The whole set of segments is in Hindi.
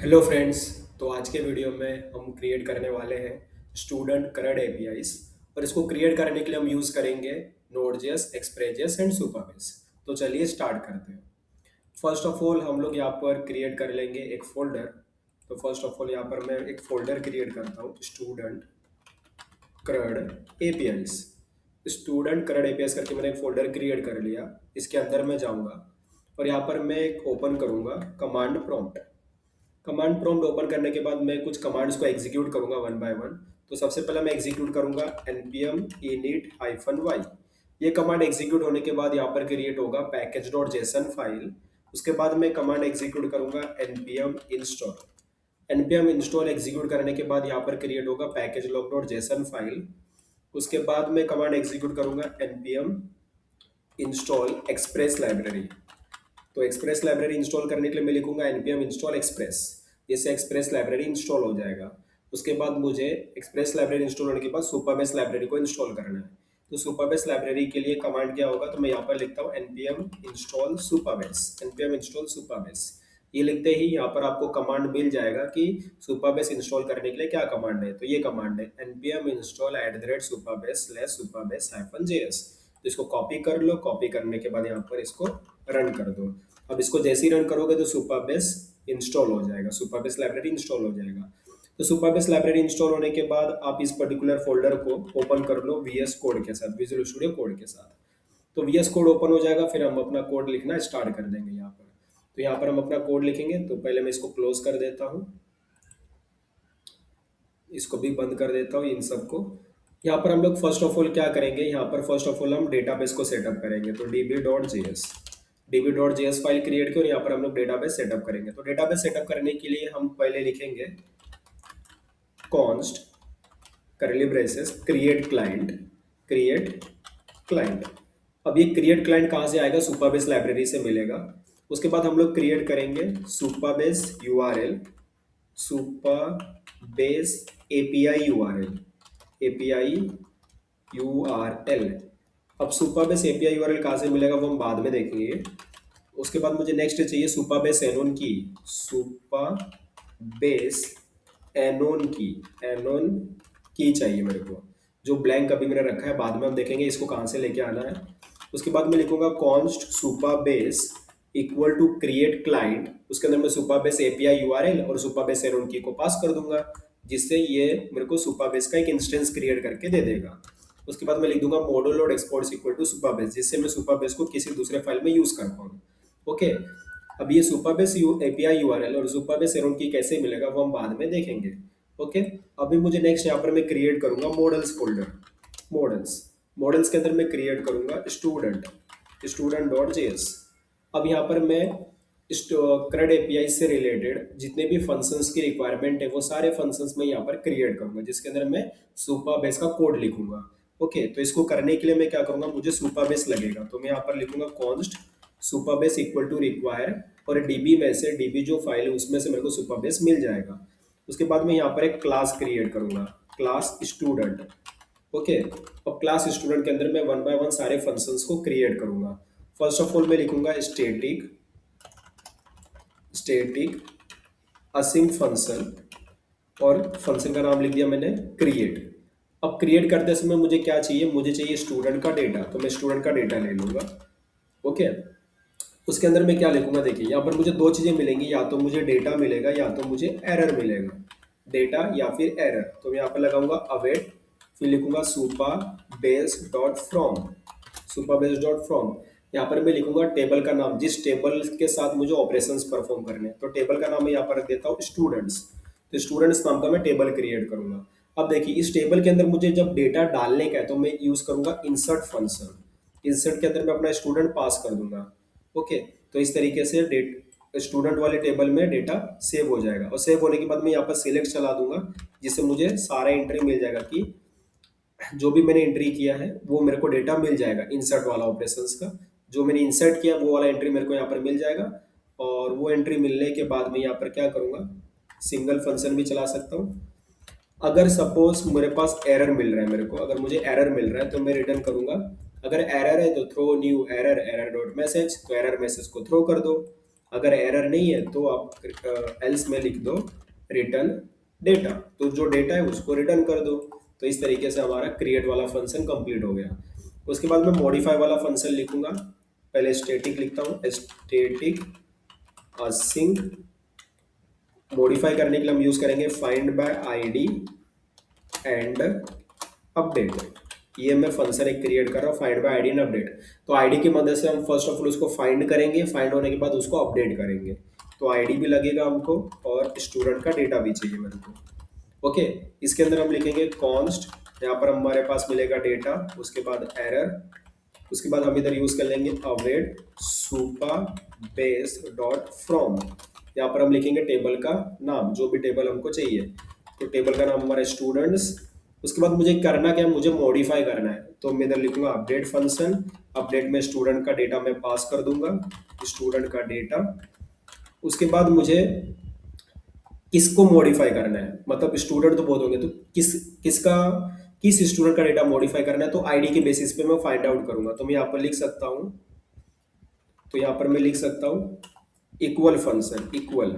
Hello friends. तो आज के वीडियो में हम क्रिएट करने वाले हैं स्टूडेंट करड एपीआईज। और इसको क्रिएट करने के लिए हम यूज़ करेंगे नोड.js, एक्सप्रेस.js एंड सुपरबेस। तो चलिए स्टार्ट करते हैं। फर्स्ट ऑफ ऑल हम लोग यहाँ पर क्रिएट कर लेंगे एक फोल्डर। तो फर्स्ट ऑफ ऑल यहाँ पर मैं एक फोल्डर क्रिएट करता हूँ, स्टूडेंट करड एपीआईज। स्टूडेंट करड एपीआईज करके मैंने एक फोल्डर क्रिएट कर लिया। इसके अंदर मैं जाऊँगा और यहाँ पर मैं एक ओपन करूँगा command prompt. Command prompt open करने के बाद मैं कुछ कमांड्स को एग्जीक्यूट करूंगा वन बाय वन। तो सबसे पहले मैं एग्जीक्यूट करूंगा npm init-y। ये कमांड एग्जीक्यूट होने के बाद यहाँ पर क्रिएट होगा package.json फाइल। उसके बाद मैं कमांड एग्जीक्यूट करूंगा npm install। npm install execute करने के बाद यहाँ पर क्रिएट होगा packagelog.json फाइल। उसके बाद मैं कमांड एग्जीक्यूट करूंगा npm install express लाइब्रेरी। तो एक्सप्रेस लाइब्रेरी इंस्टॉल करने के लिए मैं लिखूंगा npm install express। इससे एक्सप्रेस लाइब्रेरी इंस्टॉल हो जाएगा। उसके बाद मुझे एक्सप्रेस लाइब्रेरी इंस्टॉल होने के बाद सुपरबेस लाइब्रेरी को इंस्टॉल करना है। तो सुपरबेस लाइब्रेरी के लिए कमांड क्या होगा, तो मैं यहाँ पर लिखता हूँ npm install superbase। npm install superbase ये लिखते ही यहाँ पर आपको कमांड मिल जाएगा कि सुपरबेस इंस्टॉल करने के लिए क्या कमांड है। तो ये कमांड है npm install @superbase/superbase-js। तो इसको कॉपी कर लो। कॉपी करने के बाद यहाँ पर इसको रन कर दो। अब इसको जैसे ही रन करोगे तो सुपरबेस इंस्टॉल हो जाएगा, सुपरबेस लाइब्रेरी इंस्टॉल हो जाएगा। तो सुपरबेस लाइब्रेरी इंस्टॉल होने के बाद आप इस पर्टिकुलर फोल्डर को ओपन कर लो वीएस कोड के साथ, विजुअल स्टूडियो कोड के साथ। तो वीएस कोड ओपन हो जाएगा, फिर हम अपना कोड लिखना स्टार्ट कर देंगे यहाँ पर। तो यहाँ पर हम अपना कोड लिखेंगे। तो पहले मैं इसको क्लोज कर देता हूँ, इसको भी बंद कर देता हूँ इन सबको। यहाँ पर हम लोग फर्स्ट ऑफ ऑल क्या करेंगे, यहाँ पर फर्स्ट ऑफ ऑल हम डेटाबेस को सेटअप करेंगे। तो db.js फाइल क्रिएट की और यहाँ पर हम लोग डेटाबेस सेटअप करेंगे। तो डेटाबेस सेटअप करने के लिए हम पहले लिखेंगे कॉन्स्ट करली ब्रेसेस क्रिएट क्लाइंट। अब ये क्रिएट क्लाइंट कहाँ से आएगा, सुपरबेस लाइब्रेरी से मिलेगा। उसके बाद हम लोग क्रिएट करेंगे सुपरबेस यूआरएल, सुपरबेस एपीआई यूआरएल। अब सुपरबेस एपीआई यूआरएल कहाँ से मिलेगा वो हम बाद में देखेंगे। उसके बाद मुझे नेक्स्ट चाहिए सुपरबेस एनोन की, सुपरबेस एनोन की चाहिए मेरे को। जो ब्लैंक अभी मैंने रखा है, बाद में हम देखेंगे इसको कहाँ से लेके आना है। उसके बाद मैं लिखूंगा const Supabase equal to create client. उसके अंदर मैं सुपरबेस एपीआई यूआरएल और सुपरबेस एनोन की को पास कर दूंगा, जिससे ये मेरे को सुपरबेस का एक इंस्टेंस क्रिएट करके दे देगा। उसके बाद मैं लिख दूंगा model dot exports equal to Supabase, जिससे मैं सुपरबेस को किसी दूसरे फाइल में यूज कर पाऊँ। ओके। अब ये सुपरबेस एपीआई यूआरएल और सुपरबेस एनोन की कैसे मिलेगा वो हम बाद में देखेंगे। ओके। अभी मुझे नेक्स्ट यहाँ पर मैं क्रिएट करूंगा मॉडल्स फोल्डर। मॉडल्स के अंदर मैं क्रिएट करूंगा स्टूडेंट.js। अब यहाँ पर मैं CRUD एपीआई से रिलेटेड जितने भी फंक्शंस की रिक्वायरमेंट है वो सारे फंक्शंस मैं यहाँ पर क्रिएट करूंगा, जिसके अंदर मैं सुपरबेस का कोड लिखूंगा। ओके। तो इसको करने के लिए मैं क्या करूंगा, मुझे सुपरबेस लगेगा। तो मैं यहाँ पर लिखूंगा const Supabase equal to require, और डीबी में से डीबी जो फाइल है उसमें से मेरे को सुपरबेस मिल जाएगा। उसके बाद मैं यहाँ पर एक क्लास क्रिएट करूंगा, क्लास स्टूडेंट। ओके। अब क्लास स्टूडेंट के अंदर मैं वन बाय वन सारे फंक्शंस को क्रिएट करूंगा। फर्स्ट ऑफ ऑल मैं लिखूंगा स्टेटिक असिम फंक्शन, और फंक्शन का नाम लिख दिया मैंने क्रिएट। अब क्रिएट करते समय मुझे क्या चाहिए, मुझे चाहिए स्टूडेंट का डेटा। तो मैं स्टूडेंट का डेटा ले लूंगा। ओके। उसके अंदर मैं क्या लिखूंगा, देखिए यहाँ पर मुझे दो चीजें मिलेंगी, या तो मुझे डेटा मिलेगा या तो मुझे एरर मिलेगा, डेटा या फिर एरर। तो मैं यहाँ पर लगाऊंगा अवेट, फिर लिखूंगा सुपरबेस.फ्रॉम। यहाँ पर मैं लिखूंगा टेबल का नाम, जिस टेबल के साथ मुझे ऑपरेशंस परफॉर्म करने हैं। तो टेबल का नाम मैं यहाँ पर रख देता हूँ स्टूडेंट्स। तो स्टूडेंट्स नाम का मैं टेबल क्रिएट करूंगा। अब देखिए इस टेबल के अंदर मुझे जब डेटा डालने का है तो मैं यूज करूंगा इंसर्ट फंक्शन। इंसर्ट के अंदर मैं अपना स्टूडेंट पास कर दूंगा। ओके। तो इस तरीके से स्टूडेंट वाले टेबल में डेटा सेव हो जाएगा, और सेव होने के बाद मैं यहाँ पर सिलेक्ट चला दूंगा, जिससे मुझे सारा एंट्री मिल जाएगा कि जो भी मैंने एंट्री किया है वो मेरे को डेटा मिल जाएगा इंसर्ट वाला ऑपरेशंस का। जो मैंने इंसर्ट किया वो वाला एंट्री मेरे को यहाँ पर मिल जाएगा। और वो एंट्री मिलने के बाद मैं यहाँ पर क्या करूँगा, सिंगल फंक्शन भी चला सकता हूँ। अगर सपोज मेरे पास एरर मिल रहा है, मेरे को अगर मुझे एरर मिल रहा है तो मैं रिटर्न करूंगा। अगर एरर है तो throw new error dot message, तो एरर मैसेज को थ्रो कर दो। अगर एरर नहीं है तो आप एल्स में लिख दो रिटर्न डेटा, तो जो डेटा है उसको रिटर्न कर दो। तो इस तरीके से हमारा क्रिएट वाला फंक्शन कंप्लीट हो गया। उसके बाद मैं मॉडिफाई वाला फंक्शन लिखूंगा। पहले स्टैटिक लिखता हूँ, स्टैटिक असिंक। मॉडिफाई करने के लिए हम यूज करेंगे find by ID and update. ये मैं फंक्शन एक क्रिएट कर रहा हूँ, find by ID and update. तो आईडी की मदद से हम फर्स्ट ऑफ ऑल उसको फाइंड करेंगे, फाइंड होने के बाद उसको अपडेट करेंगे। तो आईडी भी लगेगा हमको और स्टूडेंट का डेटा भी चाहिए मेरे को। ओके, इसके अंदर हम लिखेंगे कॉन्स्ट, यहाँ पर हमारे पास मिलेगा डेटा, उसके बाद एरर, उसके बाद हम इधर यूज कर लेंगे await Supa base dot from. यहाँ पर हम लिखेंगे टेबल का नाम, जो भी टेबल हमको चाहिए। तो टेबल का नाम हमारा स्टूडेंट्स। उसके बाद मुझे करना क्या है, मुझे मॉडिफाई करना है। तो मैं इधर लिखूंगा अपडेट फंक्शन। अपडेट में स्टूडेंट का डेटा मैं पास कर दूंगा, स्टूडेंट का डेटा। उसके बाद मुझे किसको मॉडिफाई करना है, मतलब स्टूडेंट तो बहुत होंगे, तो किस स्टूडेंट का डेटा मॉडिफाई करना है, तो आईडी के बेसिस पे मैं फाइंड आउट करूंगा। तो मैं यहाँ पर लिख सकता हूँ, तो यहाँ पर मैं लिख सकता हूँ इक्वल फंक्शन, इक्वल।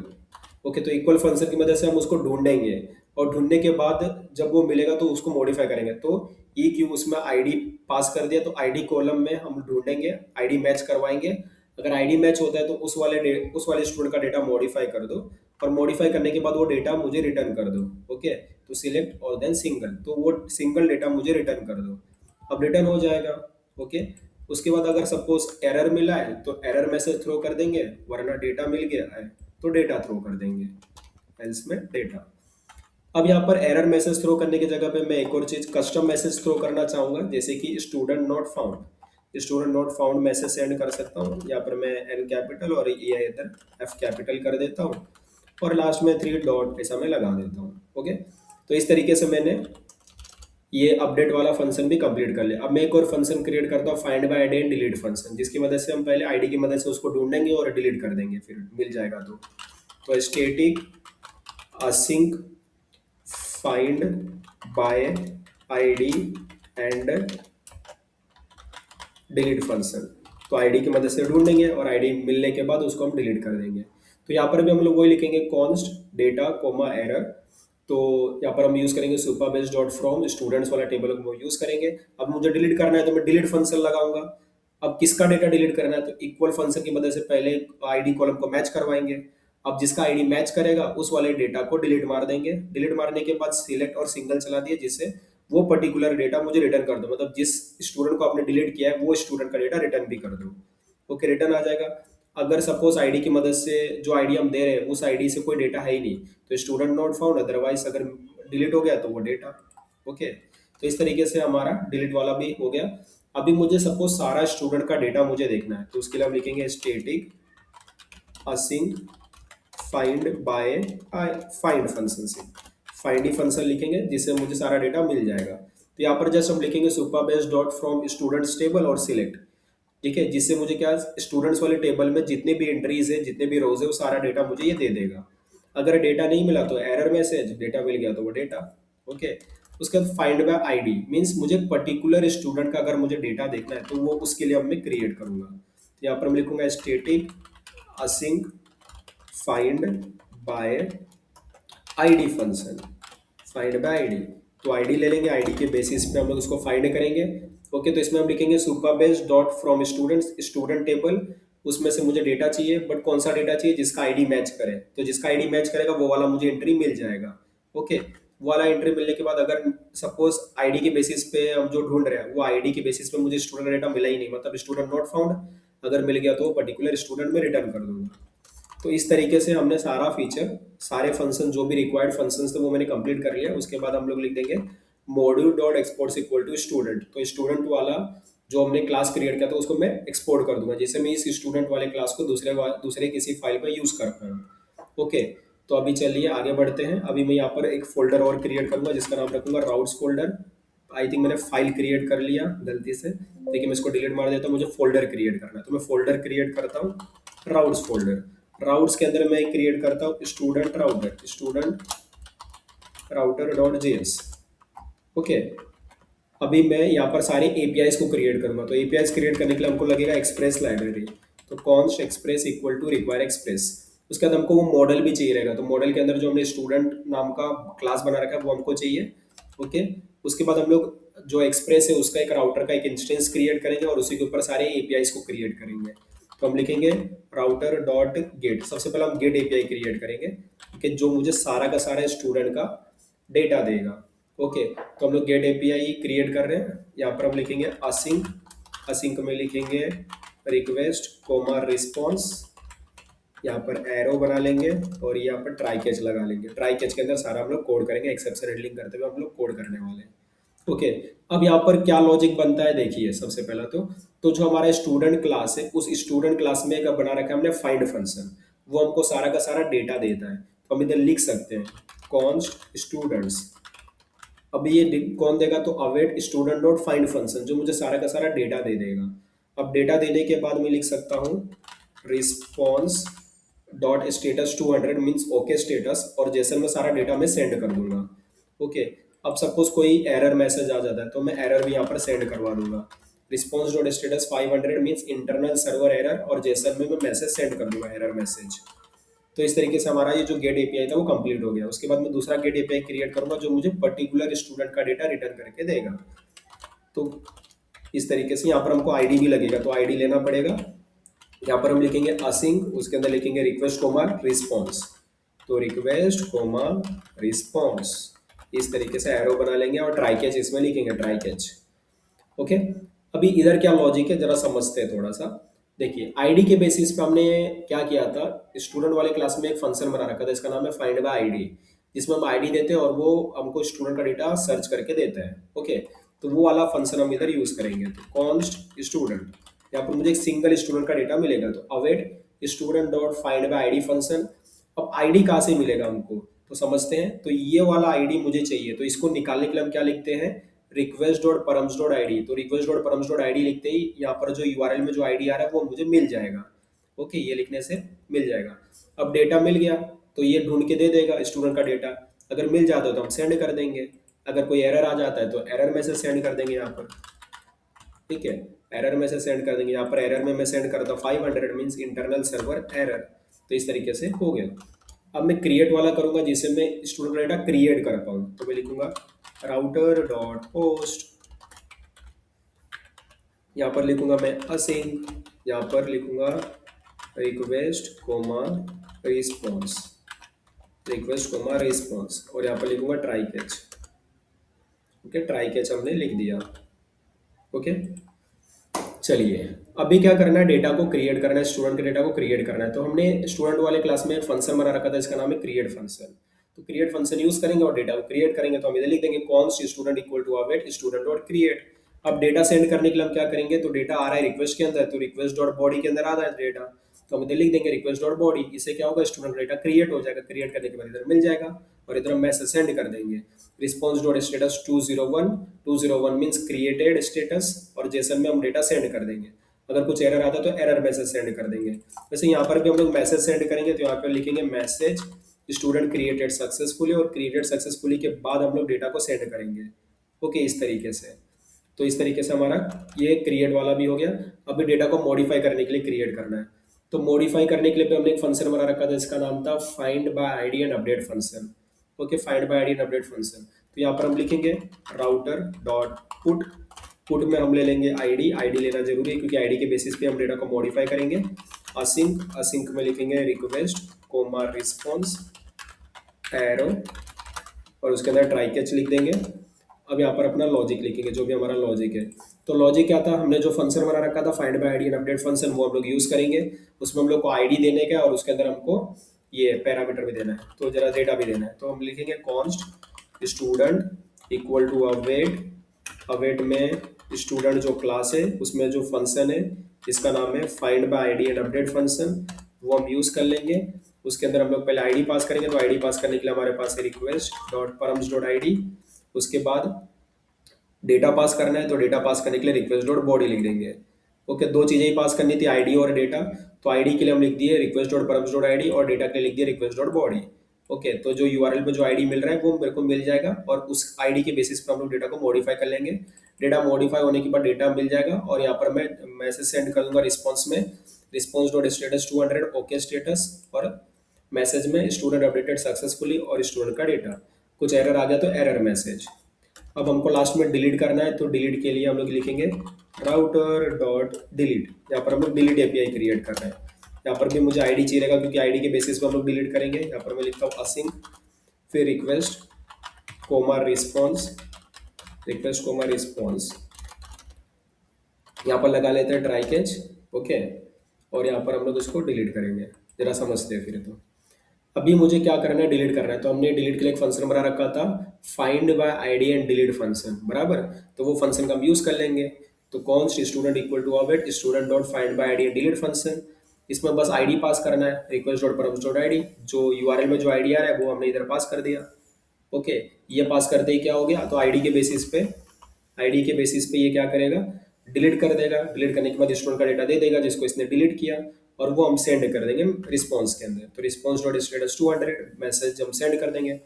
ओके, तो इक्वल फंक्शन की मदद से हम उसको ढूंढेंगे और ढूंढने के बाद जब वो मिलेगा तो उसको मॉडिफाई करेंगे। तो ई क्यू उसमें आईडी पास कर दिया, तो आईडी कॉलम में हम ढूंढेंगे, आईडी मैच करवाएंगे। अगर आईडी मैच होता है तो उस वाले स्टूडेंट का डेटा मॉडिफाई कर दो, और मॉडिफाई करने के बाद वो डेटा मुझे रिटर्न कर दो। ओके, तो सिलेक्ट और देन सिंगल, तो वो सिंगल डेटा मुझे रिटर्न कर दो। अब रिटर्न हो जाएगा। ओके, उसके बाद अगर सपोज एरर मिला है तो एरर मैसेज थ्रो कर देंगे, वरना डेटा मिल गया है तो डेटा थ्रो कर देंगे, एल्स में डेटा। अब यहाँ पर एरर मैसेज थ्रो करने की जगह पे मैं एक और चीज कस्टम मैसेज थ्रो करना चाहूंगा, जैसे कि student not found. Student not found message send कर सकता हूँ। यहाँ पर मैं एन कैपिटल और ये इधर एफ कैपिटल कर देता हूँ, और लास्ट में 3 डॉट ऐसा मैं लगा देता हूँ। ओके, तो इस तरीके से मैंने ये अपडेट वाला फंक्शन भी कंप्लीट कर लिया। अब मैं एक और फंक्शन क्रिएट करता हूँ, find by ID and delete function, जिसकी मदद से हम पहले आईडी की मदद से उसको ढूंढेंगे और डिलीट कर देंगे, फिर मिल जाएगा। तो static async find by ID and delete function. तो आईडी की मदद से ढूंढेंगे और आईडी मिलने के बाद उसको हम डिलीट कर देंगे। तो यहाँ पर भी हम लोग वही लिखेंगे कॉन्स्ट डेटा कोमा एरर। तो यहाँ पर हम यूज करेंगे सुपरबेस डॉट फ्रॉम, स्टूडेंट्स वाला टेबल को यूज करेंगे। अब मुझे डिलीट करना है तो मैं डिलीट फंक्शन लगाऊंगा। अब किसका डेटा डिलीट करना है, तो इक्वल फंक्शन की मदद से पहले आईडी कॉलम को मैच करवाएंगे। अब जिसका आईडी मैच करेगा उस वाले डेटा को डिलीट मार देंगे। डिलीट मारने के बाद सिलेक्ट और सिंगल चला दिए, जिससे वो पर्टिकुलर डेटा मुझे रिटर्न कर दो, मतलब जिस स्टूडेंट को आपने डिलीट किया है वो स्टूडेंट का डेटा रिटर्न भी कर दो। ओके, रिटर्न आ जाएगा। अगर सपोज आईडी की मदद से जो आईडी हम दे रहे हैं उस आईडी से कोई डेटा है ही नहीं, तो स्टूडेंट नॉट फाउंड, अदरवाइज अगर डिलीट हो गया तो वो डेटा। ओके, तो इस तरीके से हमारा डिलीट वाला भी हो गया। अभी मुझे सपोज सारा स्टूडेंट का डेटा मुझे देखना है, तो उसके लिए हम लिखेंगे static async find by find function से फाइंड ही फंक्शन लिखेंगे, जिससे मुझे सारा डेटा मिल जाएगा। तो यहाँ पर जस्ट हम लिखेंगे Supabase dot from students table और सिलेक्ट। ठीक है, जिससे मुझे क्या, स्टूडेंट्स वाले टेबल में जितने भी एंट्रीज है, जितने भी रोज है, वो सारा डेटा मुझे ये दे देगा। अगर डेटा नहीं मिला तो एरर मैसेज, डेटा मिल गया तो वो डेटा। ओके, उसके बाद फाइंड बाय आईडी मींस मुझे पर्टिकुलर स्टूडेंट का अगर मुझे डेटा देखना है तो वो उसके लिए अब मैं क्रिएट करूंगा। तो यहाँ पर मैं लिखूंगा static async find by ID function, find by ID. तो आईडी ले लेंगे, आईडी के बेसिस पे हम लोग उसको फाइंड करेंगे। ओके, तो इसमें हम लिखेंगे Supabase dot from students, student table. उसमें से मुझे डेटा चाहिए, बट कौन सा डेटा चाहिए, जिसका आईडी मैच करे। तो जिसका आईडी मैच करेगा वो वाला मुझे एंट्री मिल जाएगा। ओके, वो वाला एंट्री मिलने के बाद अगर सपोज आईडी के बेसिस पे हम जो ढूंढ रहे हैं वो आईडी के बेसिस पे मुझे स्टूडेंट डेटा मिला ही नहीं, मतलब स्टूडेंट नॉट फाउंड, अगर मिल गया तो वो पर्टिकुलर स्टूडेंट में रिटर्न कर दूंगा। तो इस तरीके से हमने सारा फीचर, सारे फंक्शन जो भी रिक्वायर्ड फंक्शंस थे वो मैंने कंप्लीट कर लिया। उसके बाद हम लोग लिख देंगे module dot export equal to student. तो स्टूडेंट वाला जो हमने क्लास क्रिएट किया था उसको मैं एक्सपोर्ट कर दूंगा, जिससे मैं इस स्टूडेंट वाले क्लास को दूसरे किसी फाइल पर यूज कर पाऊँ। ओके, तो अभी चलिए आगे बढ़ते हैं। अभी मैं यहाँ पर एक फोल्डर और क्रिएट करूंगा जिसका नाम रखूंगा राउट्स फोल्डर। आई थिंक मैंने फाइल क्रिएट कर लिया गलती से, लेकिन मैं इसको डिलीट मार देता हूँ। मुझे फोल्डर क्रिएट करना है, तो मैं फोल्डर क्रिएट करता हूँ राउट्स फोल्डर। राउट्स के अंदर मैं क्रिएट करता हूँ student router dot JS. Okay, अभी मैं यहाँ पर सारे एपीआईज को क्रिएट करूंगा। तो एपीआईज क्रिएट करने के लिए हमको लगेगा एक्सप्रेस लाइब्रेरी। तो const express equal to require express. उसके बाद हमको वो मॉडल भी चाहिए रहेगा, तो मॉडल के अंदर जो हमने स्टूडेंट नाम का क्लास बना रखा है वो हमको चाहिए। ओके, उसके बाद हम लोग जो एक्सप्रेस है उसका एक राउटर का एक इंस्टेंस क्रिएट करेंगे और उसी के ऊपर सारे एपीआईज को क्रिएट करेंगे। तो हम लिखेंगे राउटर डॉट गेट। सबसे पहले हम गेट एपीआई क्रिएट करेंगे कि जो मुझे सारा का सारा स्टूडेंट का डेटा देगा। ओके, तो हम लोग गेट एपीआई क्रिएट कर रहे हैं। यहाँ पर हम लिखेंगे असिंक, असिंक में लिखेंगे रिक्वेस्ट कोमा रिस्पॉन्स, यहाँ पर एरो बना लेंगे और यहाँ पर ट्राई कैच लगा लेंगे। ट्राई कैच के अंदर सारा हम लोग कोड करेंगे, एक्सेप्शन हैंडलिंग करते हुए हम लोग कोड करने वाले हैं। ओके, अब यहाँ पर क्या लॉजिक बनता है देखिए। सबसे पहला तो जो हमारा स्टूडेंट क्लास है उस स्टूडेंट क्लास में एक बना रखा है हमने फाइंड फंक्शन, वो हमको सारा का सारा डेटा देता है। तो हम इधर लिख सकते हैं कॉन्स्ट स्टूडेंट्स। अब ये कौन देगा, तो await student dot find function जो मुझे सारा का सारा डेटा दे देगा। अब डेटा देने के बाद मैं लिख सकता हूँ response dot status 200 means okay status, और जैसे मैं सारा डेटा में सेंड कर दूंगा। ओके, अब सपोज कोई एरर मैसेज आ जाता है तो मैं एरर भी यहाँ पर सेंड करवा दूंगा। Response dot status 500 means internal server error, और जैसे में मैं मैसेज सेंड कर दूंगा एरर मैसेज। तो इस तरीके से हमारा ये जो गेट एपीआई था वो कंप्लीट हो गया। उसके बाद मैं दूसरा गेट एपीआई क्रिएट करूंगा जो मुझे पर्टिकुलर स्टूडेंट का डेटा रिटर्न करके देगा। तो इस तरीके से यहाँ पर हमको आईडी भी लगेगा, तो आईडी लेना पड़ेगा। यहाँ पर हम लिखेंगे असिंक, उसके अंदर लिखेंगे रिक्वेस्ट कोमा रिस्पॉन्स, तो रिक्वेस्ट कोमा रिस्पॉन्स। इस तरीके से एरो बना लेंगे और ट्राई कैच इसमें लिखेंगे ट्राई कैच। ओके, अभी इधर क्या लॉजिक है जरा समझते हैं थोड़ा सा। देखिए आईडी के बेसिस पे हमने क्या किया था, स्टूडेंट वाले क्लास में एक फंक्शन बना रखा था, इसका नाम है फाइंड बाय आईडी, जिसमें हम आईडी देते हैं और वो हमको स्टूडेंट का डेटा सर्च करके देता है। ओके, तो वो वाला फंक्शन हम इधर यूज करेंगे। तो कॉन्स्ट स्टूडेंट, यहाँ पर मुझे एक सिंगल स्टूडेंट का डेटा मिलेगा, तो await student dot find by ID function. अब आईडी कहाँ से मिलेगा हमको, तो समझते हैं। तो ये वाला आईडी मुझे चाहिए, तो इसको निकालने के लिए हम क्या लिखते हैं, request dot params dot ID. तो request dot params dot ID लिखते ही यहाँ पर जो यूआरएल में जो आईडी आ रहा है वो मुझे मिल जाएगा। ओके, ये लिखने से मिल जाएगा। अब डेटा मिल गया तो ये ढूंढ के दे देगा स्टूडेंट का डेटा। अगर मिल जाता है तो हम सेंड कर देंगे, अगर कोई एरर आ जाता है तो एरर मैसेज सेंड कर देंगे यहाँ पर। ठीक है, एरर मैसेज सेंड कर देंगे। यहाँ पर एरर में मैं सेंड करता हूँ 500 मीन्स इंटरनल सर्वर एरर। तो इस तरीके से हो गया। अब मैं क्रिएट वाला करूंगा जिससे मैं स्टूडेंट का डेटा क्रिएट कर पाऊँ, तो मैं लिखूंगा राउटर डॉट पोस्ट, यहाँ पर लिखूंगा मैं असिंक, यहाँ पर लिखूंगा request comma response, request comma response, और यहाँ पर लिखूंगा try catch. Okay, try catch हमने लिख दिया। ओके, चलिए अभी क्या करना है, डेटा को क्रिएट करना है, स्टूडेंट के डेटा को क्रिएट करना है। तो हमने स्टूडेंट वाले क्लास में एक फंक्शन बना रखा था, इसका नाम है क्रिएट फंक्शन। तो क्रिएट फंक्शन यूज करेंगे और डेटा को क्रिएट करेंगे। तो हम इधर लिख देंगे const student equal to await student dot create. अब डेटा सेंड करने के लिए हम क्या करेंगे, तो डेटा आ रहा है रिक्वेस्ट के अंदर, तो रिक्वेस्ट डॉट बॉडी के अंदर आ रहा है डेटा, तो हम इधर लिख देंगे रिक्वेस्ट डॉट बॉडी। इससे क्या होगा, स्टूडेंट डेटा क्रिएट हो जाएगा, क्रिएट करने के बाद इधर मिल जाएगा और इधर हम मैसेज सेंड कर देंगे response dot status 201, 201 means created status, और जेसन में हम डेटा सेंड कर देंगे। अगर कुछ एरर आता है तो एरर मैसेज सेंड कर देंगे। वैसे यहाँ पर भी हम लोग मैसेज सेंड करेंगे, तो यहाँ पर लिखेंगे मैसेज स्टूडेंट क्रिएटेड सक्सेसफुली, और क्रिएटेड सक्सेसफुली के बाद हम लोग डेटा को सेंड करेंगे। ओके, इस तरीके से। तो इस तरीके से हमारा ये क्रिएट वाला भी हो गया। अभी डेटा को मॉडिफाई करने के लिए क्रिएट करना है, तो मॉडिफाई करने के लिए भी हमने एक फंक्शन बना रखा था, इसका नाम था find by ID and update function. Okay, find by ID and update function. तो यहाँ पर हम लिखेंगे राउटर डॉट पुट, पुट में हम ले लेंगे आईडी, आईडी लेना जरूरी है क्योंकि आईडी के बेसिस पे हम डेटा को मॉडिफाई करेंगे। असिंक, असिंक में लिखेंगे रिक्वेस्ट कोमा रिस्पॉन्स एरो, और उसके अंदर ट्राई कैच लिख देंगे। अब यहाँ पर अपना लॉजिक लिखेंगे, जो भी हमारा लॉजिक है। तो लॉजिक क्या था, हमने जो फंक्शन बना रखा था find by ID and update function, वो हम लोग यूज करेंगे। उसमें हम लोग को आईडी देने का और उसके अंदर हमको ये पैरामीटर भी देना है, तो जरा डेटा भी देना है। तो हम लिखेंगे const student equal to await, await में स्टूडेंट जो क्लास है उसमें जो फंक्शन है इसका नाम है find by ID and update function, वो हम यूज कर लेंगे। उसके अंदर हम लोग पहले आईडी पास करेंगे, तो आईडी पास करने के लिए हमारे पास है request dot params dot ID. उसके बाद डेटा पास करना है, तो डेटा पास करने के लिए रिक्वेस्ट डॉट बॉडी लिख देंगे। ओके, दो चीजें ही पास करनी थी, आईडी और डेटा। तो आईडी के लिए हम लिख दिए request dot params dot ID, और डेटा के लिए लिख दिए रिक्वेस्ट डॉट बॉडी। ओके, तो जो यूआरएल पे जो आईडी मिल रहा है वो मेरे को मिल जाएगा, और उस आईडी के बेसिस पे हम लोग डेटा को मॉडिफाई कर लेंगे। डेटा मॉडिफाई होने के बाद डेटा मिल जाएगा, और यहाँ पर मैं मैसेज सेंड कर दूंगा रिस्पॉन्स में, response dot status 200 okay status, और मैसेज में स्टूडेंट अपडेटेड सक्सेसफुली और स्टूडेंट का डेटा। कुछ एरर आ गया तो एरर मैसेज। अब हमको लास्ट में डिलीट करना है, तो डिलीट के लिए हम लोग लिखेंगे राउटर डॉट डिलीट। यहाँ पर हम लोग डिलीट एपीआई क्रिएट कर रहे हैं। यहाँ पर भी मुझे आईडी चाहिए रहेगा, क्योंकि आईडी के बेसिस पे हम लोग डिलीट करेंगे। यहाँ पर मैं लिखता हूँ असिंक, फिर request comma response, request comma response, यहाँ पर लगा लेते हैं ट्राई कैच। ओके, और यहाँ पर हम लोग इसको डिलीट करेंगे। जरा समझते हैं फिर। तो अभी मुझे क्या करना है, डिलीट करना है। तो हमने डिलीट के लिए एक फंक्शन बना रखा था, find by ID and delete function, बराबर। तो वो फंक्शन का हम यूज कर लेंगे। तो const student equal to await student dot find by ID and delete function. इसमें बस आईडी पास करना है, request dot params dot ID, जो यूआरएल में जो आईडी आ रहा है वो हमने इधर पास कर दिया। ओके, ये पास करते ही क्या हो गया, तो आईडी के बेसिस पे ये क्या करेगा, डिलीट कर देगा। डिलीट करने के बाद स्टूडेंट का डेटा दे देगा जिसको इसने डिलीट किया, और वो हम सेंड कर देंगे रिस्पॉन्स के अंदर। तो रिस्पॉन्स डॉट स्टेटस 200 मैसेज हम सेंड कर देंगे,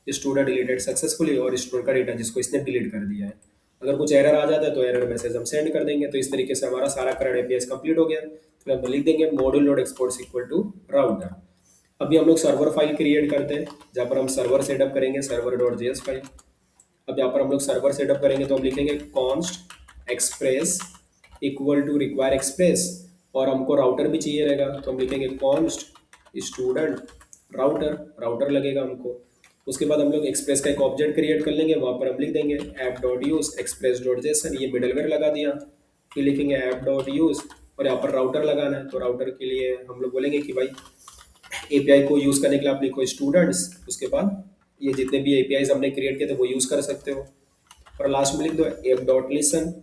स्टूडेंट डिलीटेड सक्सेसफुली, और स्टूडेंट का डेटा जिसको इसने डिलीट कर दिया है। अगर कुछ एरर आ जाता है तो एरर मैसेज हम सेंड कर देंगे। तो इस तरीके से हमारा सारा करंट एपीआई कंप्लीट हो गया। फिर हम लिख देंगे module dot exports equal to router. अभी हम लोग सर्वर फाइल क्रिएट करते हैं, जहाँ पर हम सर्वर सेटअप करेंगे, सर्वर डॉट जेएस फाइल। अब यहाँ पर हम लोग सर्वर सेटअप करेंगे, तो हम लिखेंगे const express equal to require express, और हमको राउटर भी चाहिए रहेगा, तो हम लिखेंगे कॉन्स्ट स्टूडेंट राउटर, राउटर लगेगा हमको। उसके बाद हम लोग एक्सप्रेस का एक ऑब्जेक्ट क्रिएट कर लेंगे, वहाँ पर हम लिख देंगे app dot use express dot JSON, ये मिडलवेयर लगा दिया। फिर लिखेंगे ऐप डॉट यूज, और यहाँ पर राउटर लगाना है। तो राउटर के लिए हम लोग बोलेंगे कि भाई एपीआई को यूज़ करने के लिए आप लिखो स्टूडेंट्स, उसके बाद ये जितने भी एपीआईज हमने क्रिएट किए थे वो यूज़ कर सकते हो। और लास्ट में लिख दो ऐप डॉट लिसन,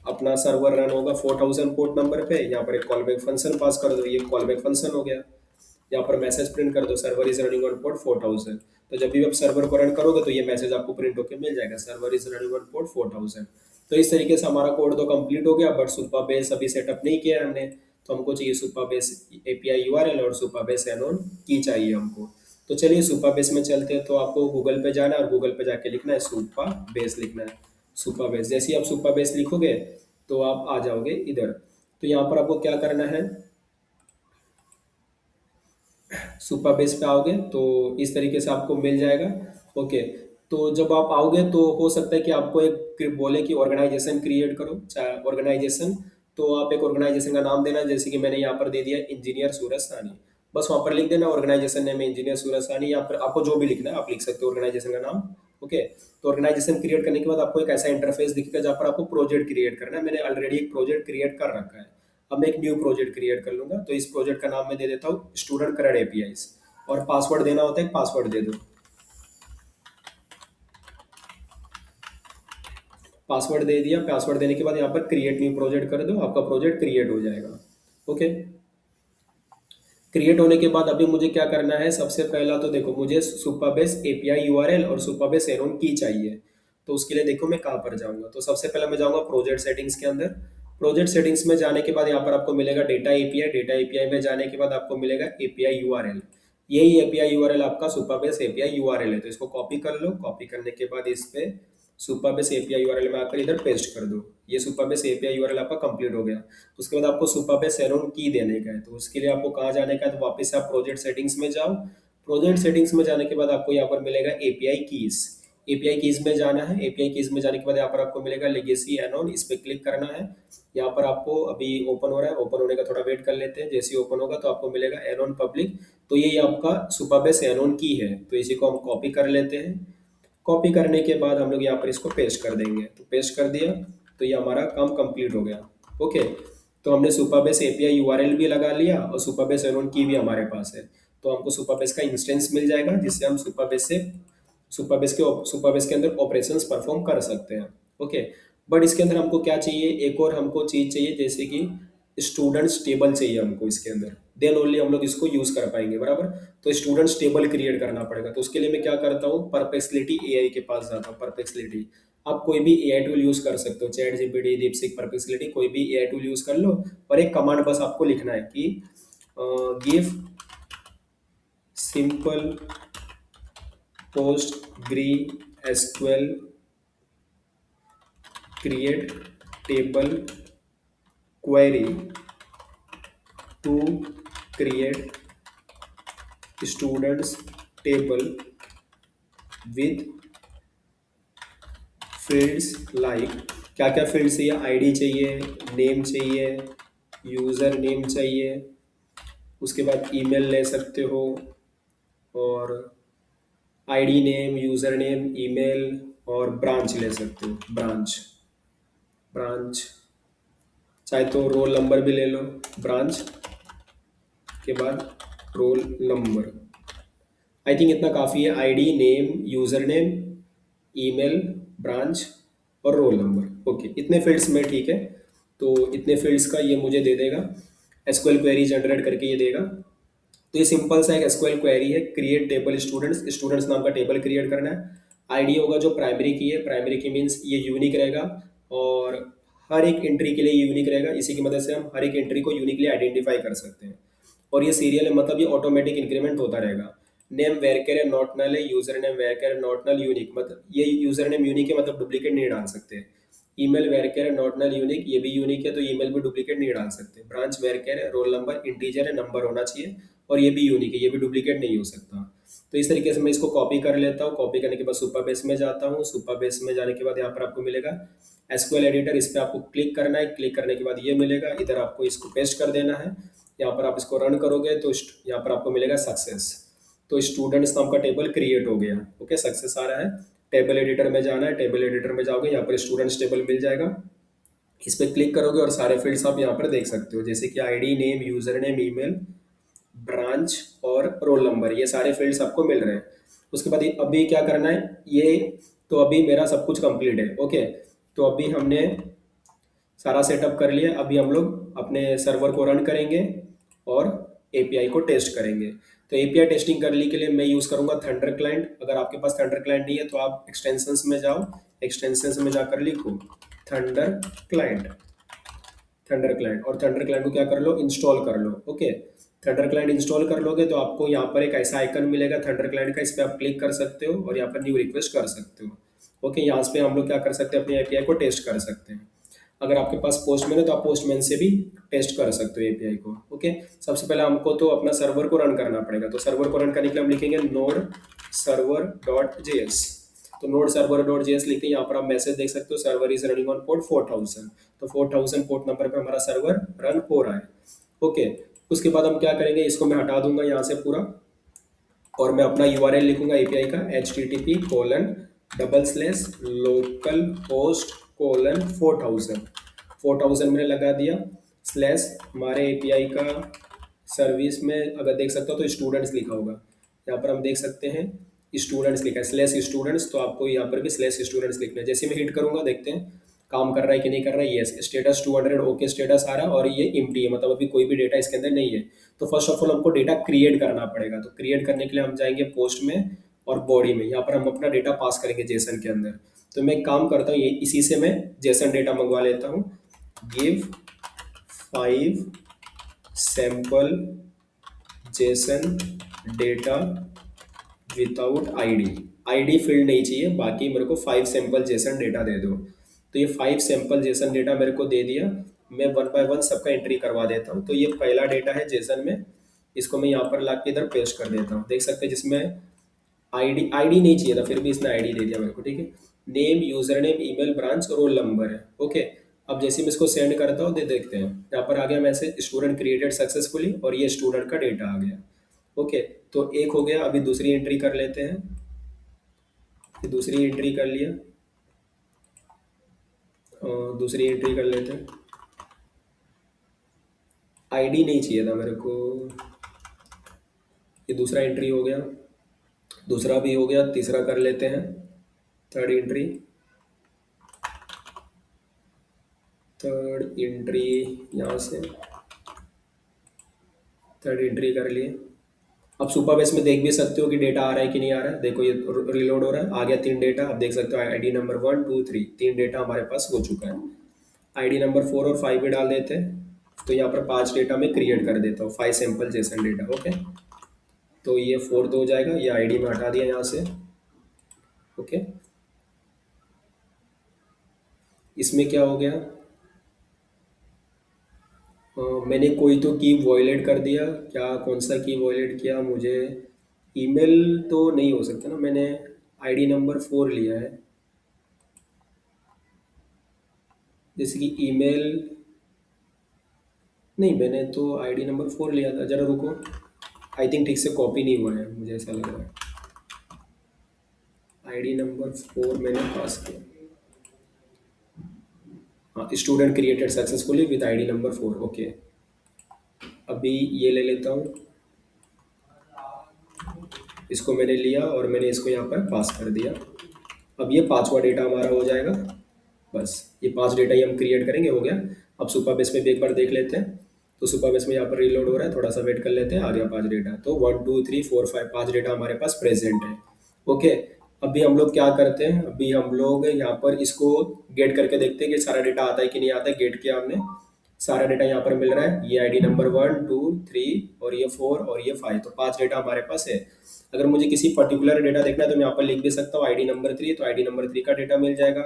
अपना सर्वर रन होगा 4000 पोर्ट नंबर पे। यहाँ पर एक कॉल बैक फंक्शन पास कर दो, ये कॉल बैक फंक्शन हो गया। यहाँ पर मैसेज प्रिंट कर दो, server is running on port 4000। तो जब भी आप सर्वर को रन करोगे तो ये मैसेज आपको प्रिंट होकर मिल जाएगा, server is running on port 4000। तो इस तरीके से हमारा कोड तो कंप्लीट हो गया, बट सुपर बेस अभी सेटअप नहीं किया है हमने। तो हमको चाहिए सुपर बेस एपीआई यूआरएल और सुपर बेस एनोन की चाहिए हमको। तो चलिए सुपर बेस में चलते हैं। तो आपको गूगल पे जाना है, और गूगल पे जाके लिखना है सुपर बेस लिखना है। सुपर बेस, जैसे ही आप सुपर बेस लिखोगे तो आप आ जाओगे इधर। तो यहाँ पर आपको क्या करना है, सुपर बेस पे आओगे तो इस तरीके से आपको मिल जाएगा। ओके, तो जब आप आओगे तो हो सकता है कि आपको एक बोले कि ऑर्गेनाइजेशन क्रिएट करो, चाहे ऑर्गेनाइजेशन। तो आप एक ऑर्गेनाइजेशन का नाम देना, जैसे कि मैंने यहाँ पर दे दिया इंजीनियर सूरज सानी। बस वहाँ पर लिख देना ऑर्गेनाइजेशन नेम इंजीनियर सूरज सानी, या फिर आपको जो भी लिखना है आप लिख सकते हो ऑर्गेनाइजेशन का नाम। ओके, तो ऑर्गेनाइजेशन क्रिएट करने के बाद आपको एक ऐसा इंटरफेस दिखेगा जहाँ पर आपको प्रोजेक्ट क्रिएट करना है। मैंने ऑलरेडी एक प्रोजेक्ट क्रिएट कर रखा है, अब मैं एक न्यू प्रोजेक्ट क्रिएट कर लूंगा। तो इस प्रोजेक्ट का नाम मैं दे देता हूँ स्टूडेंट करंट एपीआईज, और पासवर्ड देना होता है, पासवर्ड दे दो। पासवर्ड दे दिया, पासवर्ड देने के बाद यहाँ पर क्रिएट न्यू प्रोजेक्ट कर दो, आपका प्रोजेक्ट क्रिएट हो जाएगा। ओके, क्रिएट होने के बाद अभी मुझे क्या करना है, सबसे पहला तो देखो मुझे सुपरबेस एपीआई यूआरएल और सुपरबेस एनोन की चाहिए। तो उसके लिए देखो मैं कहाँ पर जाऊंगा। तो सबसे पहले मैं जाऊंगा प्रोजेक्ट सेटिंग्स के अंदर। प्रोजेक्ट सेटिंग्स में जाने के बाद यहाँ पर आपको मिलेगा डेटा एपीआई। डेटा एपीआई में जाने के बाद आपको मिलेगा एपीआई यूआरएल। यही एपीआई यूआरएल आपका सुपरबेस एपीआई यूआरएल है। तो इसको कॉपी कर लो, कॉपी करने के बाद इस पे सुपरबेस एपीआई यूआरएल में आकर इधर पेस्ट कर दो। ये सुपरबेस एपीआई यूआरएल आपका कंप्लीट हो गया। उसके बाद आपको सुपरबेस एनोन की देने का है। तो उसके लिए आपको कहाँ जाने का है, तो वापस से आप प्रोजेक्ट सेटिंग्स में जाओ। प्रोजेक्ट सेटिंग्स में जाने के बाद आपको यहाँ पर मिलेगा एपीआई कीज। एपीआई कीज में जाना है। एपीआई कीज में जाने के बाद यहाँ पर आपको मिलेगा लेगेसी एनोन, इस पर क्लिक करना है। यहाँ पर आपको अभी ओपन हो रहा है, ओपन होने का थोड़ा वेट कर लेते हैं। जैसे ही ओपन होगा तो आपको मिलेगा एनोन पब्लिक। तो ये आपका सुपरबेस एनोन की है। तो इसी को हम कॉपी कर लेते हैं। कॉपी करने के बाद हम लोग यहाँ पर इसको पेस्ट कर देंगे। तो पेस्ट कर दिया, तो ये हमारा काम कंप्लीट हो गया। ओके, तो हमने सुपरबेस एपीआई यूआरएल भी लगा लिया, और सुपरबेस एनोन की भी हमारे पास है। तो हमको सुपरबेस का इंस्टेंस मिल जाएगा, जिससे हम सुपरबेस के अंदर ऑपरेशंस परफॉर्म कर सकते हैं। ओके, बट इसके अंदर हमको क्या चाहिए, एक और हमको चीज़ चाहिए, जैसे कि स्टूडेंट्स टेबल चाहिए हमको इसके अंदर। देन ओनली हम लोग इसको यूज़ कर पाएंगे, बराबर। तो स्टूडेंट्स टेबल क्रिएट करना पड़ेगा। तो उसके लिए मैं क्या करता हूँ, परप्लेक्सिटी एआई के पास जाता हूँ। परप्लेक्सिटी, आप कोई भी एआई टूल यूज़ कर सकते हो, चैट जीपीटी, डीपसीक, परप्लेक्सिटी, कोई भी एआई टूल यूज़ कर लो। और एक कमांड बस आपको लिखना है कि give simple PostgreSQL create table query to create students table with fields like, क्या क्या फील्ड्स चाहिए, आईडी चाहिए, नेम चाहिए, यूज़र नेम चाहिए, उसके बाद ईमेल ले सकते हो, और ID name, user name, email, और ब्रांच ले सकते हो, ब्रांच, ब्रांच चाहे तो रोल नंबर भी ले लो, ब्रांच के बाद रोल नंबर। आई थिंक इतना काफ़ी है, ID name, user name, email, branch और रोल नंबर। ओके, इतने फील्ड्स में ठीक है। तो इतने फील्ड्स का ये मुझे दे देगा, एसक्यूएल क्वेरी जनरेट करके ये देगा। तो ये सिंपल सा एक एसक्यूएल क्वेरी है, क्रिएट टेबल स्टूडेंट्स, स्टूडेंट्स नाम का टेबल क्रिएट करना है। आईडी होगा जो प्राइमरी की है, प्राइमरी की मीन्स ये यूनिक रहेगा, और हर एक एंट्री के लिए ये यूनिक रहेगा। इसी की मदद से हम हर एक एंट्री को यूनिकली आइडेंटिफाई कर सकते हैं। और ये सीरियल है, मतलब ये ऑटोमेटिक इंक्रीमेंट होता रहेगा। नेम वेरकेर है, नॉट नल है, यूजर नेम वेरकेर है, नॉट नल, यूनिक, मतलब ये यूजर नेम यूनिक है, मतलब डुप्लीकेट नहीं डाल सकते। ईमेल वेरकेर है, नॉट नल, यूनिक, ये भी यूनिक है तो ईमेल भी डुप्लीकेट नहीं डाल सकते। ब्रांच वेरकेर है, रोल नंबर इंटीजर है, नंबर होना चाहिए, और ये भी यूनिक है, ये भी डुप्लीकेट नहीं हो सकता। तो इस तरीके से मैं इसको कॉपी कर लेता हूँ। कॉपी करने के बाद सुपर बेस में जाता हूँ। सुपर बेस में जाने के बाद यहाँ पर आपको मिलेगा एसक्यूएल एडिटर, इस पर आपको क्लिक करना है। क्लिक करने के बाद ये मिलेगा, इधर आपको इसको पेस्ट कर देना है। यहाँ पर आप इसको रन करोगे तो यहाँ पर आपको मिलेगा सक्सेस। तो स्टूडेंट्स नाम का टेबल क्रिएट हो गया। ओके, सक्सेस आ रहा है। टेबल एडिटर में जाना है, टेबल एडिटर में जाओगे, यहाँ पर स्टूडेंट्स टेबल मिल जाएगा। इस पर क्लिक करोगे और सारे फील्ड्स आप यहाँ पर देख सकते हो, जैसे कि ID, name, user name, email, branch और रोल नंबर, ये सारे फील्ड्स आपको मिल रहे हैं। उसके बाद अभी क्या करना है ये, तो अभी मेरा सब कुछ कंप्लीट है। ओके, तो अभी हमने सारा सेटअप कर लिया। अभी हम लोग अपने सर्वर को रन करेंगे और एपीआई को टेस्ट करेंगे। तो एपीआई टेस्टिंग करने के लिए मैं यूज़ करूंगा थंडर क्लाइंट। अगर आपके पास थंडर क्लाइंट नहीं है तो आप एक्सटेंशंस में जाओ, एक्सटेंशंस में जाकर लिखो थंडर क्लाइंट, थंडर क्लाइंट, और थंडर क्लाइंट को क्या कर लो, इंस्टॉल कर लो। ओके, थंडर क्लाइंट इंस्टॉल कर लोगे तो आपको यहाँ पर एक ऐसा आइकन मिलेगा थंडर क्लाइंट का, इस पर आप क्लिक कर सकते हो और यहाँ पर न्यू रिक्वेस्ट कर सकते हो। ओके, यहाँ पे हम लोग क्या कर सकते हैं, अपने एपीआई को टेस्ट कर सकते हैं। अगर आपके पास पोस्टमैन है तो आप पोस्टमैन से भी टेस्ट कर सकते हो एपीआई को। ओके, सबसे पहले हमको तो अपना सर्वर को रन करना पड़ेगा। तो सर्वर को रन करने के लिए हम लिखेंगे नोड सर्वर डॉट जेएस। तो नोड सर्वर डॉट जेएस लिखते हैं, यहाँ पर आप मैसेज देख सकते हो, server is running on port 4000। तो 4000 पोर्ट नंबर पे हमारा सर्वर रन हो रहा है। ओके, उसके बाद हम क्या करेंगे, इसको मैं हटा दूंगा यहाँ से पूरा, और मैं अपना यूआरएल लिखूंगा एपीआई का http://localhost:4000। 4000 मैंने लगा दिया, स्लैश हमारे एपीआई का सर्विस में अगर देख सकते हो तो स्टूडेंट्स लिखा होगा, यहाँ पर हम देख सकते हैं स्टूडेंट्स लिखा है, स्लैश स्टूडेंट्स। तो आपको यहाँ पर भी स्लैश स्टूडेंट्स लिखना है। जैसे मैं हिट करूंगा देखते हैं काम कर रहा है कि नहीं कर रहा है। यस, स्टेटस 200 ओके स्टेटस आ रहा है, और ये एम्प्टी है, मतलब अभी कोई भी डेटा इसके अंदर नहीं है। तो फर्स्ट ऑफ ऑल हमको डेटा क्रिएट करना पड़ेगा। तो क्रिएट करने के लिए हम जाएंगे पोस्ट में और बॉडी में, यहाँ पर हम अपना डेटा पास करेंगे जेसन के अंदर। तो मैं एक काम करता हूँ, ये इसी से मैं जेसन डेटा मंगवा लेता हूँ। Give 5 sample Jason data without ID. ID field नहीं चाहिए, बाकी मेरे को 5 सैंपल जेसन डेटा दे दो। तो ये 5 सैंपल जेसन डेटा मेरे को दे दिया। मैं वन बाय वन सबका एंट्री करवा देता हूँ। तो ये पहला डेटा है जेसन में, इसको मैं यहाँ पर ला के इधर पेस्ट कर देता हूँ। देख सकते हैं जिसमें आईडी आईडी नहीं चाहिए था, फिर भी इसने आईडी दे दिया मेरे को। ठीक है, name, user name, email, branch, roll number है। ओके, अब जैसे मैं इसको सेंड करता हूँ देखते हैं, यहाँ पर आ गया मैसेज स्टूडेंट क्रिएटेड सक्सेसफुली, और ये स्टूडेंट का डेटा आ गया। ओके, तो एक हो गया। अभी दूसरी एंट्री कर लेते हैं। ये दूसरी एंट्री कर लिया, और दूसरी एंट्री कर लेते हैं। आईडी नहीं चाहिए था मेरे को, ये दूसरा एंट्री हो गया, दूसरा भी हो गया, तीसरा कर लेते हैं, थर्ड एंट्री। थर्ड एंट्री यहाँ से, थर्ड एंट्री कर लिए। अब सुपर बेस में देख भी सकते हो कि डेटा आ रहा है कि नहीं आ रहा है। देखो ये रिलोड हो रहा है, आ गया 3 डेटा। अब देख सकते हो आईडी नंबर 1 2 3, 3 डेटा हमारे पास हो चुका है। आईडी नंबर 4 और 5 भी डाल देते हैं। तो यहाँ पर 5 डेटा में क्रिएट कर देता हूँ, 5 सैंपल जेसन डेटा। ओके, तो ये 4 हो जाएगा, ये आईडी में हटा दिया यहाँ से। ओके, इसमें क्या हो गया, मैंने कोई तो की वॉयलेट कर दिया, क्या कौन सा की वॉयलेट किया मुझे, ईमेल तो नहीं हो सकता ना, मैंने आईडी नंबर 4 लिया है, जैसे कि ईमेल, नहीं मैंने तो आईडी नंबर 4 लिया था, ज़रा रुको, आई थिंक ठीक से कॉपी नहीं हुआ है, मुझे ऐसा लग रहा है। आईडी नंबर 4 मैंने पास किया, हाँ, student created successfully with ID number 4, okay. अभी ये ले लेता हूँ, इसको मैंने लिया और मैंने इसको यहाँ पर पास कर दिया। अब ये पांचवा डेटा हमारा हो जाएगा, बस ये 5 डेटा ही हम क्रिएट करेंगे, हो गया। अब सुपर बेस में भी एक बार देख लेते हैं, तो सुपर बेस में यहाँ पर रीलोड हो रहा है, थोड़ा सा वेट कर लेते हैं, आ गया 5 डेटा, तो 1 2 3 4 5, 5 डेटा हमारे पास प्रेजेंट है, ओके। अभी हम लोग क्या करते हैं, अभी हम लोग यहाँ पर इसको गेट करके देखते हैं कि सारा डेटा आता है कि नहीं आता है। गेट किया हमने, सारा डेटा यहाँ पर मिल रहा है, ये आईडी नंबर 1 2 3 और ये 4 और ये 5, तो 5 डेटा हमारे पास है। अगर मुझे किसी पर्टिकुलर डेटा देखना है तो मैं यहाँ पर लिख भी सकता हूँ आईडी नंबर 3, तो आईडी नंबर 3 का डेटा मिल जाएगा।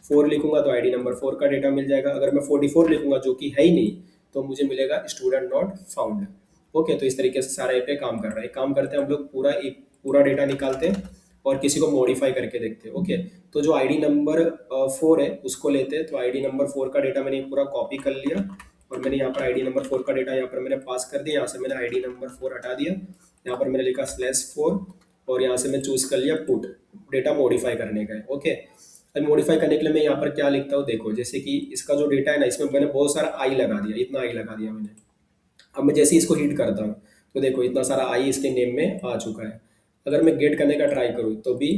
4 लिखूंगा तो आईडी नंबर 4 का डेटा मिल जाएगा। अगर मैं 44 लिखूंगा जो कि है ही नहीं, तो मुझे मिलेगा स्टूडेंट नॉट फाउंड, ओके। तो इस तरीके से सारा एपीआई काम कर रहा है। एक काम करते हैं हम लोग, पूरा एक पूरा डेटा निकालते हैं और किसी को मॉडिफाई करके देखते हैं, ओके। तो जो आईडी नंबर 4 है उसको लेते हैं, तो आईडी नंबर 4 का डेटा मैंने पूरा कॉपी कर लिया और मैंने यहाँ पर आईडी नंबर 4 का डेटा यहाँ पर मैंने पास कर दिया। यहाँ से मैंने आईडी नंबर 4 हटा दिया, यहाँ पर मैंने लिखा /4 और यहाँ से मैं चूज कर लिया पुट, डेटा मॉडिफाई करने का है, ओके। अब मॉडिफाई करने के लिए मैं यहाँ पर क्या लिखता हूँ, देखो जैसे कि इसका जो डेटा है ना, इसमें मैंने बहुत सारा आई लगा दिया, इतना आई लगा दिया मैंने। अब मैं जैसे ही इसको हिट करता हूँ तो देखो इतना सारा आई इसके नेम में आ चुका है। अगर मैं गेट करने का ट्राई करूँ तो भी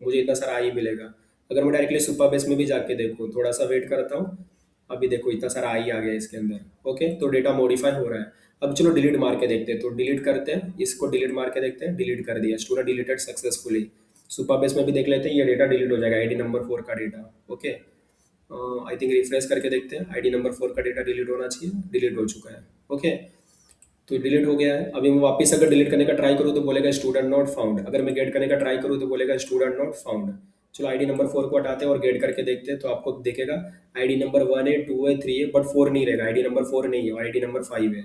मुझे इतना सारा आई मिलेगा। अगर मैं डायरेक्टली सुपर बेस में भी जाके देखूँ, थोड़ा सा वेट करता हूँ, अभी देखो इतना सारा आई आ गया इसके अंदर, ओके। तो डेटा मॉडिफाई हो रहा है। अब चलो डिलीट मार के देखते हैं, तो डिलीट करते हैं, इसको डिलीट मार के देखते हैं। डिलीट कर दिया, student deleted successfully. Super base में भी देख लेते हैं, ये डेटा डिलीट हो जाएगा, आईडी नंबर 4 का data, okay. I think refresh करके देखते हैं, आईडी नंबर 4 का डेटा डिलीट होना चाहिए, डिलीट हो चुका है, ओके। तो डिलीट हो गया है। अभी मैं वापस अगर डिलीट करने का ट्राई करूँ तो बोलेगा स्टूडेंट नॉट फाउंड। अगर मैं गेट करने का ट्राई करूँ तो बोलेगा स्टूडेंट नॉट फाउंड। चलो आईडी नंबर 4 को हटाते हैं और गेट करके देखते हैं, तो आपको देखेगा आईडी नंबर 1 है, 2 है, 3 है, बट 4 नहीं रहेगा, आईडी नंबर 4 नहीं है, आईडी नंबर 5 है।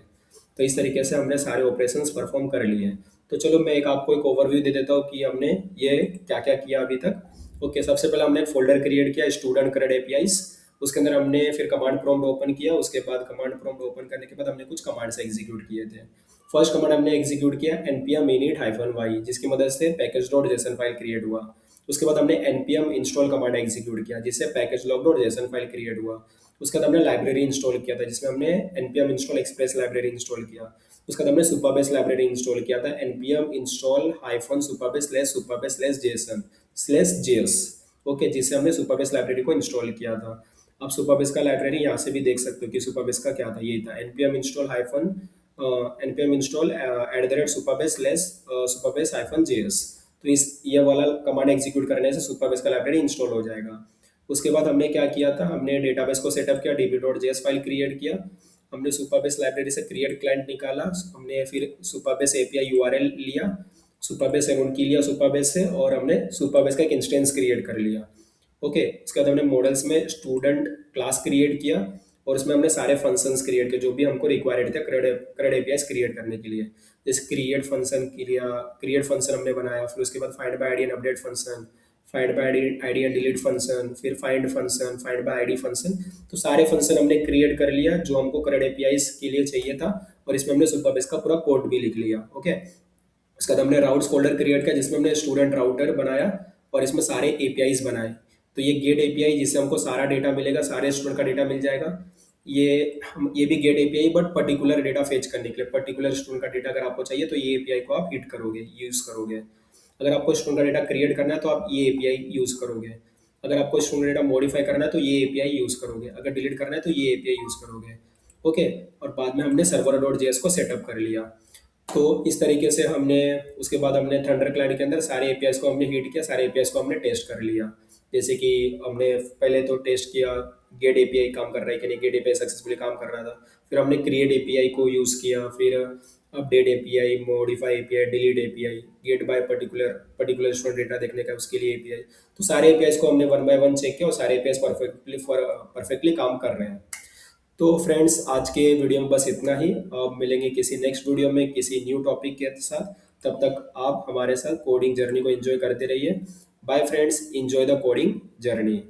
तो इस तरीके से हमने सारे ऑपरेशंस परफॉर्म कर लिए हैं। तो चलो मैं आपको एक ओवरव्यू दे देता हूँ कि हमने ये क्या क्या किया अभी तक, ओके। सबसे पहले हमने एक फोल्डर क्रिएट किया, स्टूडेंट क्रेड एपीआईज। उसके अंदर हमने फिर कमांड प्रॉम्प्ट ओपन किया, उसके बाद कमांड प्रॉम्प्ट ओपन करने के बाद हमने कुछ कमांड्स एग्जीक्यूट किए थे। फर्स्ट कमांड हमने एग्जीक्यूट किया npm init-y, जिसकी मदद से package dot JSON file create हुआ। उसके बाद हमने npm इंस्टॉल कमांड एग्जीक्यूट किया, जिससे package log dot JSON file create हुआ। उसके बाद हमने लाइब्रेरी इंस्टॉल किया था, जिसमें हमने npm install express library install किया। उसके बाद हमने सुपरबेस लाइब्रेरी इंस्टॉल किया था, npm install hyphen Supabase JSON JS, okay, जिससे हमने सुपरबेस लाइब्रेरी को इंस्टॉल किया था। आप सुपरबेस का लाइब्रेरी यहाँ से भी देख सकते हो कि सुपरबेस का क्या था, ये था npm install hyphen npm install @Supabase hyphen JS. तो इस ये वाला कमांड एग्जीक्यूट करने से सुपरबेस का लाइब्रेरी इंस्टॉल हो जाएगा। उसके बाद हमने क्या किया था, हमने डेटाबेस को सेटअप किया, db.js फाइल क्रिएट किया। हमने सुपरबेस लाइब्रेरी से क्रिएट क्लाइंट निकाला, हमने फिर सुपरबेस एपीआई यूआरएल लिया, सुपरबेस एनोड की लिया सुपरबेस से, और हमने सुपरबेस का एक इंस्टेंस क्रिएट कर लिया, ओके। उसके बाद हमने मॉडल्स में स्टूडेंट क्लास क्रिएट किया और उसमें हमने सारे फंक्शंस क्रिएट किए जो भी हमको रिक्वायर्ड थे क्रेड एपीआईज क्रिएट करने के लिए। जैसे क्रिएट फंक्शन किया, क्रिएट फंक्शन हमने बनाया, फिर उसके बाद find by ID and update function, find by ID and delete function, फिर find function, find by ID function. तो सारे फंक्शन हमने क्रिएट कर लिया जो हमको क्रेड एपीआईज के लिए चाहिए था, और इसमें हमने सुपरबेस का पूरा कोड भी लिख लिया, ओके। उसके बाद हमने राउट्स फोल्डर क्रिएट किया, जिसमें हमने स्टूडेंट राउटर बनाया और इसमें सारे एपीआईज बनाए। तो ये गेट एपीआई, जिससे हमको सारा डेटा मिलेगा, सारे स्टूडेंट का डेटा मिल जाएगा। ये भी get API, but particular data fetch करने के लिए, पर्टिकुलर स्टूडेंट का डेटा अगर आपको चाहिए तो ये एपीआई को आप हिट करोगे, यूज करोगे। अगर आपको स्टूडेंट का डेटा क्रिएट करना है तो आप ये एपीआई यूज करोगे। अगर आपको स्टूडेंट डेटा मॉडिफाई करना है तो ये एपीआई यूज करोगे। अगर डिलीट करना है तो ये एपीआई यूज करोगे, ओके। और बाद में हमने सर्वर डॉट जेएस को सेटअप कर लिया। तो इस तरीके से हमने, उसके बाद हमने थंडर क्लाउड के अंदर सारे एपीआईज को हमने हिट किया, सारे एपीआईज को हमने टेस्ट कर लिया। जैसे कि हमने पहले तो टेस्ट किया गेट एपीआई काम कर रहा है कि नहीं, गेट एपीआई सक्सेसफुली काम कर रहा था। फिर हमने क्रिएट एपीआई को यूज़ किया, फिर update API, modify API, delete API, get by particular student data देखने का उसके लिए एपीआई। तो सारे एपीआईज को हमने वन बाय वन चेक किया और सारे एपीआईज परफेक्टली काम कर रहे हैं। तो फ्रेंड्स, आज के वीडियो में बस इतना ही। अब मिलेंगे किसी नेक्स्ट वीडियो में किसी न्यू टॉपिक के साथ। तब तक आप हमारे साथ कोडिंग जर्नी को एंजॉय करते रहिए। Bye friends, enjoy the coding journey.